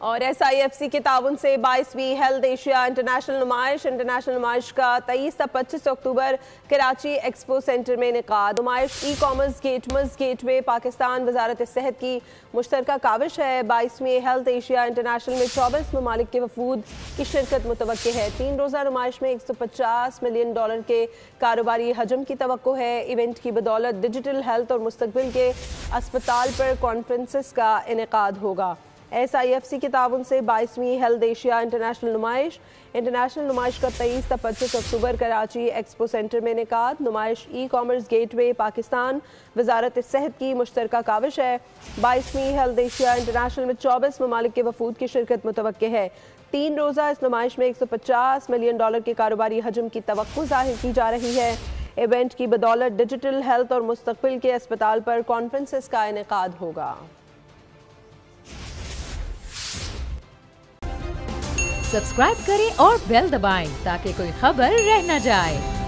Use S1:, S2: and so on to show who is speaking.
S1: और SIFC के ताउन से 22वीं हेल्थ एशिया इंटरनेशनल नुमाइश का 23 से 25 अक्टूबर कराची एक्सपो सेंटर में इनेकाद। नुमाइश ई कॉमर्स गेटवे पाकिस्तान वजारत सेहत की मुश्तरका काविश है। 22वीं हेल्थ एशिया इंटरनेशनल में 24 ममालिक के वफूद की शिरकत मुतवक्के है। 3 रोज़ा नुमाइश में $150 मिलियन के कारोबारी हजम की तवक्को है। इवेंट की बदौलत डिजिटल हेल्थ और मुस्तकबिल के अस्पताल पर कॉन्फ्रेंसेस का इनेकाद होगा। SIFC के ताउन से 22वीं हेल्थ एशिया इंटरनेशनल नुमाइश का 23 से 25 अक्टूबर कराची एक्सपो सेंटर में इनेकाद। नुमाइश ई कॉमर्स गेटवे पाकिस्तान वजारत सेहत की मुश्तरका काविश है। 22वीं हेल्थ एशिया इंटरनेशनल में 24 ममालिक के वफूद की शिरकत मुतवक्के है। 3 रोज़ा इस नुमाइश में $150 मिलियन के कारोबारी हजम की तवक्को जाहिर की जा रही है। इवेंट की बदौलत डिजिटल हेल्थ और मुस्तकबिल के अस्पताल पर कॉन्फ्रेंसेस का इनेकाद होगा।
S2: सब्सक्राइब करें और बेल दबाएं ताकि कोई खबर रह न जाए।